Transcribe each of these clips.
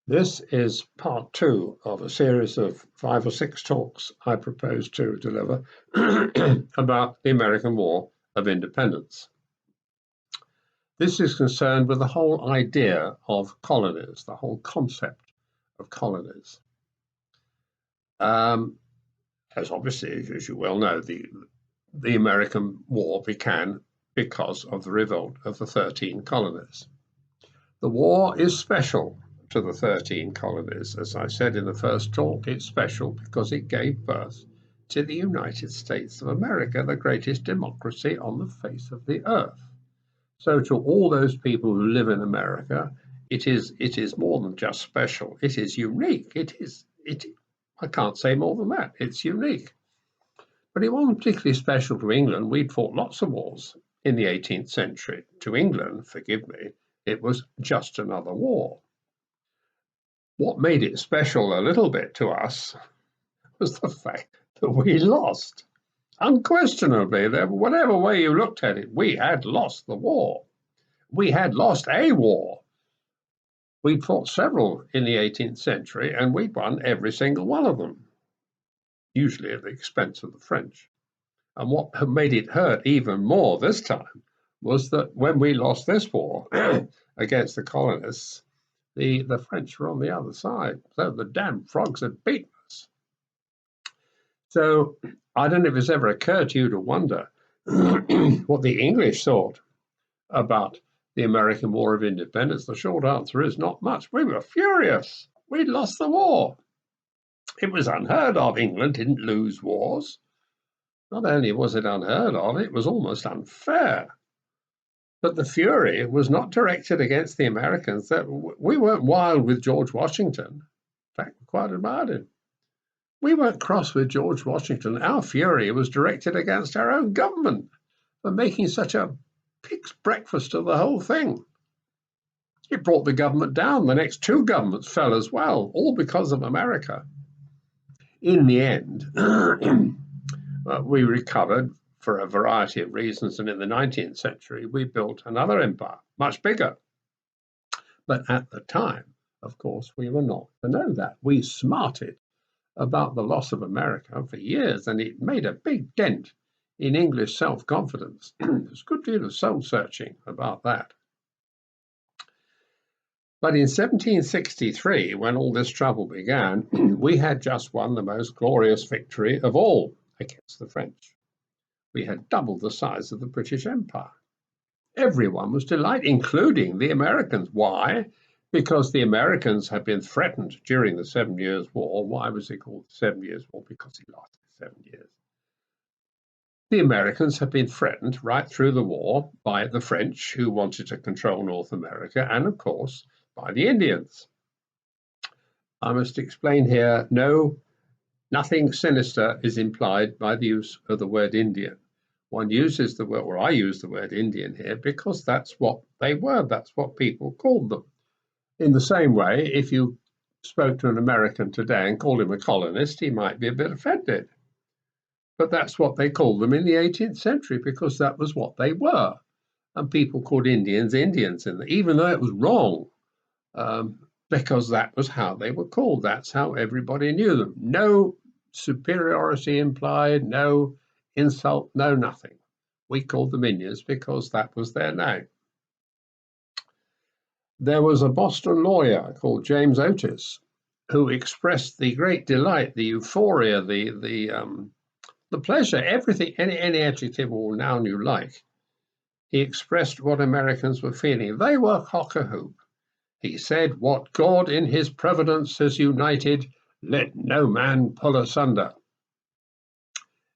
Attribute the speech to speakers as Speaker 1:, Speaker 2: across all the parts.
Speaker 1: This is part two of a series of 5 or 6 talks I propose to deliver about the American War of Independence. This is concerned with the whole idea of colonies, the whole concept of colonies. As obviously, as you well know, the American War began because of the revolt of the 13 colonies. The war is special to the 13 colonies. As I said in the first talk, it's special because it gave birth to the United States of America, the greatest democracy on the face of the earth. So to all those people who live in America, it is more than just special. It is unique. I can't say more than that. It's unique. But it wasn't particularly special to England. We'd fought lots of wars in the 18th century. To England, forgive me, it was just another war. What made it special a little bit to us was the fact that we lost. Unquestionably, whatever way you looked at it, we had lost the war. We had lost a war. We'd fought several in the 18th century, and we'd won every single one of them, usually at the expense of the French. And what made it hurt even more this time was that when we lost this war against the colonists, the French were on the other side. So the damn frogs had beaten us. So I don't know if it's ever occurred to you to wonder what the English thought about the American War of Independence. The short answer is not much. We were furious. We'd lost the war. It was unheard of. England didn't lose wars. Not only was it unheard of, it was almost unfair. But the fury was not directed against the Americans. We weren't wild with George Washington. In fact, we quite admired him. We weren't cross with George Washington. Our fury was directed against our own government for making such a pig's breakfast of the whole thing. It brought the government down. The next 2 governments fell as well, all because of America. In the end, we recovered for a variety of reasons, and in the 19th century, we built another empire, much bigger. But at the time, of course, we were not to know that. We smarted about the loss of America for years, and it made a big dent in English self-confidence. There's a good deal of soul-searching about that. But in 1763, when all this trouble began, we had just won the most glorious victory of all against the French. We had doubled the size of the British Empire. Everyone was delighted, including the Americans. Why? Because the Americans had been threatened during the 7 Years' War. Why was it called the 7 Years' War? Because it lasted 7 years. The Americans had been threatened right through the war by the French, who wanted to control North America, and of course by the Indians. I must explain here, nothing sinister is implied by the use of the word Indian. One uses the word, or I use the word Indian here, because that's what they were. That's what people called them. In the same way, if you spoke to an American today and called him a colonist, he might be a bit offended. But that's what they called them in the 18th century, because that was what they were. And people called Indians Indians, even though it was wrong, because that was how they were called. That's how everybody knew them. No superiority implied, no insult, no nothing. We called them Indians because that was their name. There was a Boston lawyer called James Otis who expressed the great delight, the euphoria, the pleasure, everything, any adjective or noun you like. He expressed what Americans were feeling. They were cock-a-hoop. He said, "What God in his providence has united, let no man pull asunder."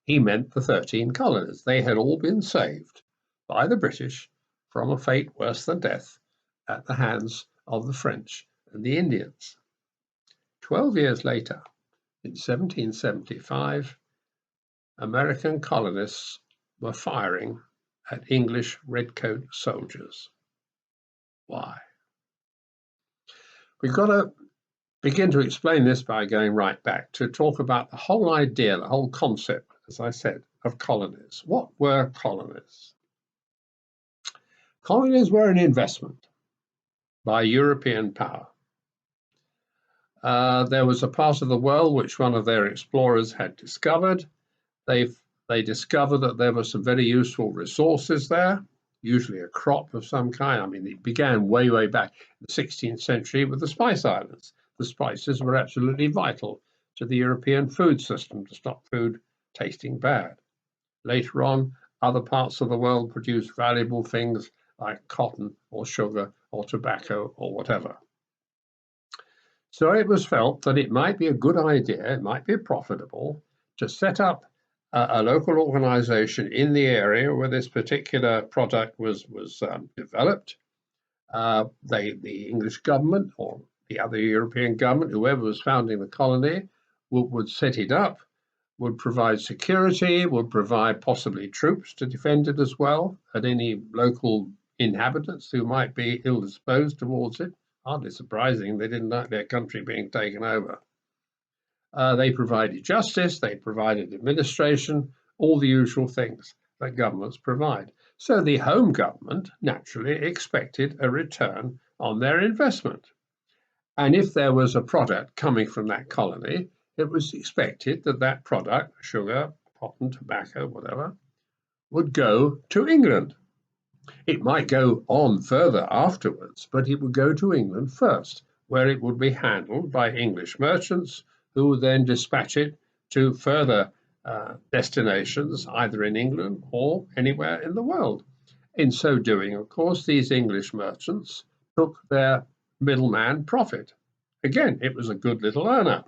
Speaker 1: He meant the 13 colonies. They had all been saved by the British from a fate worse than death at the hands of the French and the Indians. 12 years later, in 1775, American colonists were firing at English redcoat soldiers. Why? We've got to begin to explain this by going right back to talk about the whole idea, the whole concept, as I said, of colonies. What were colonies? Colonies were an investment by European power There was a part of the world which one of their explorers had discovered. They discovered that there were some very useful resources there, usually a crop of some kind. I mean, it began way, way back in the 16th century with the Spice Islands. The spices were absolutely vital to the European food system to stop food tasting bad. Later on, other parts of the world produced valuable things like cotton or sugar or tobacco or whatever. So it was felt that it might be a good idea, it might be profitable to set up a local organization in the area where this particular product was developed. The English government or the other European government, whoever was founding the colony, would set it up, would provide security, would provide possibly troops to defend it as well, and any local inhabitants who might be ill-disposed towards it. Hardly surprising they didn't like their country being taken over. They provided justice, they provided administration, all the usual things that governments provide. So the home government naturally expected a return on their investment. And if there was a product coming from that colony, it was expected that that product, sugar, cotton, tobacco, whatever, would go to England. It might go on further afterwards, but it would go to England first, where it would be handled by English merchants who would then dispatch it to further destinations, either in England or anywhere in the world. In so doing, of course, these English merchants took their middleman profit. Again, it was a good little earner.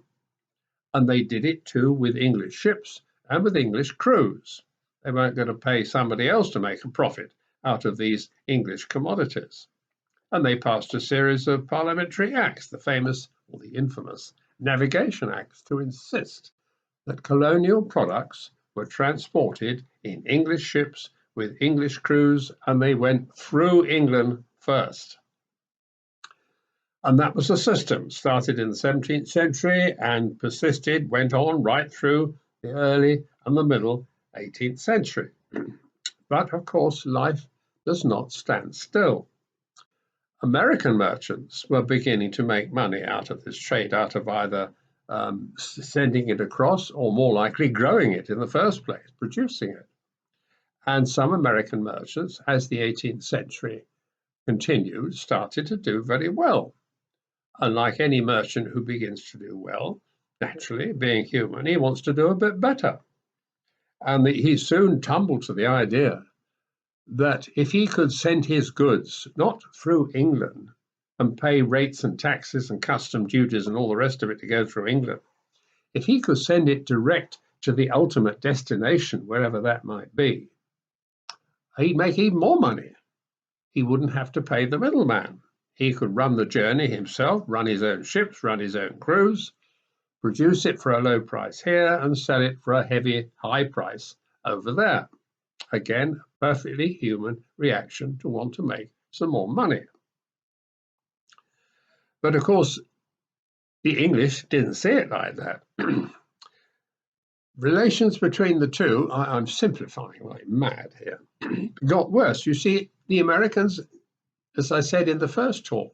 Speaker 1: And they did it too with English ships and with English crews. They weren't going to pay somebody else to make a profit out of these English commodities. And they passed a series of parliamentary acts, the famous or the infamous Navigation Acts, to insist that colonial products were transported in English ships with English crews, and they went through England first. And that was the system, started in the 17th century and persisted, went on right through the early and the middle 18th century. But of course, life does not stand still. American merchants were beginning to make money out of this trade, out of either sending it across or more likely growing it in the first place, producing it. And some American merchants, as the 18th century continued, started to do very well. And like any merchant who begins to do well, naturally, being human, he wants to do a bit better. And he soon tumbled to the idea that if he could send his goods not through England and pay rates and taxes and custom duties and all the rest of it to go through England, if he could send it direct to the ultimate destination, wherever that might be, he'd make even more money. He wouldn't have to pay the middleman. He could run the journey himself, run his own ships, run his own crews, produce it for a low price here and sell it for a heavy, high price over there. Again, a perfectly human reaction to want to make some more money. But of course, the English didn't see it like that. Relations between the two, I'm simplifying like mad here, got worse. You see, the Americans, as I said in the first talk,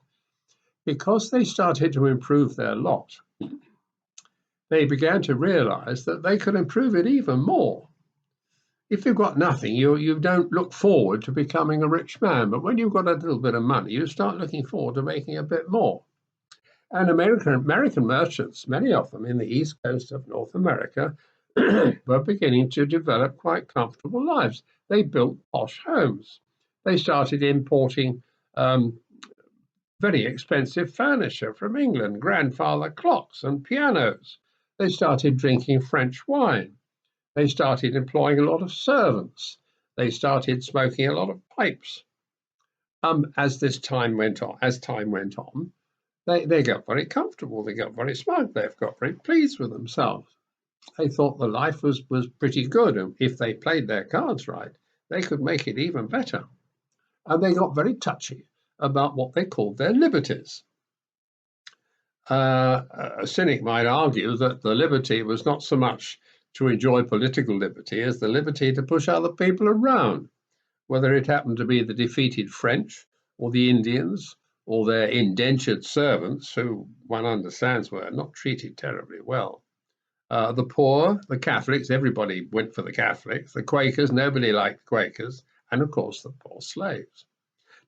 Speaker 1: because they started to improve their lot, they began to realize that they could improve it even more. If you've got nothing, you don't look forward to becoming a rich man. But when you've got a little bit of money, you start looking forward to making a bit more. And American merchants, many of them in the east coast of North America, were beginning to develop quite comfortable lives. They built posh homes. They started importing very expensive furniture from England, grandfather clocks and pianos. They started drinking French wine. They started employing a lot of servants. They started smoking a lot of pipes. As time went on, they got very comfortable. They got very smart. They've got very pleased with themselves. They thought the life was pretty good, and if they played their cards right, they could make it even better. And they got very touchy about what they called their liberties. A cynic might argue that the liberty was not so much to enjoy political liberty as the liberty to push other people around, whether it happened to be the defeated French or the Indians or their indentured servants, who one understands were not treated terribly well. The poor, the Catholics, everybody went for the Catholics, the Quakers, nobody liked Quakers, and of course the poor slaves.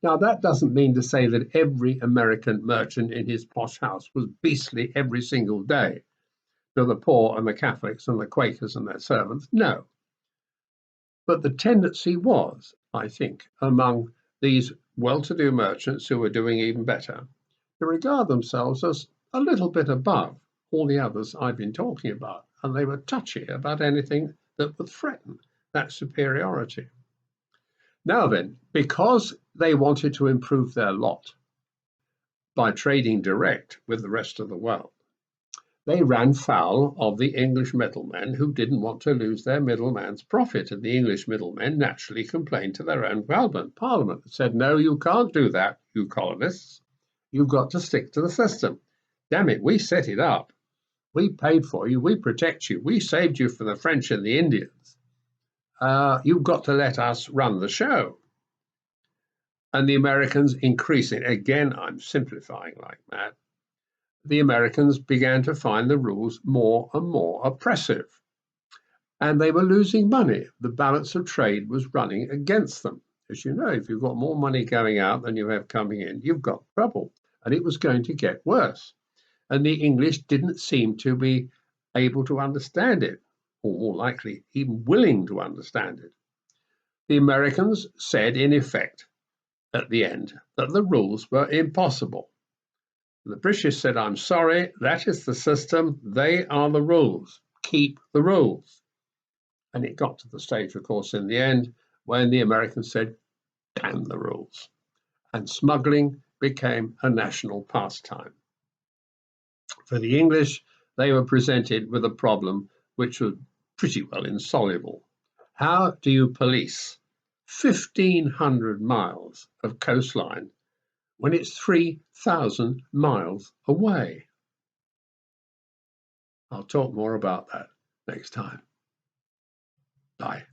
Speaker 1: Now, that doesn't mean to say that every American merchant in his posh house was beastly every single day to the poor and the Catholics and the Quakers and their servants. No. But the tendency was, I think, among these well-to-do merchants who were doing even better, to regard themselves as a little bit above all the others I've been talking about, and they were touchy about anything that would threaten that superiority. Now then, because they wanted to improve their lot by trading direct with the rest of the world, they ran foul of the English middlemen who didn't want to lose their middleman's profit. And the English middlemen naturally complained to their own Parliament and said, no, you can't do that, you colonists. You've got to stick to the system. Damn it, we set it up. We paid for you. We protect you. We saved you from the French and the Indians. You've got to let us run the show. And the Americans increasing, again, I'm simplifying like mad, the Americans began to find the rules more and more oppressive. And they were losing money. The balance of trade was running against them. As you know, if you've got more money going out than you have coming in, you've got trouble. And it was going to get worse. And the English didn't seem to be able to understand it, or more likely, even willing to understand it. The Americans said, in effect, at the end, that the rules were impossible. The British said, I'm sorry, that is the system. They are the rules. Keep the rules. And it got to the stage, of course, in the end, when the Americans said, damn the rules. And smuggling became a national pastime. For the English, they were presented with a problem which was pretty well insoluble. How do you police 1,500 miles of coastline when it's 3,000 miles away? I'll talk more about that next time. Bye.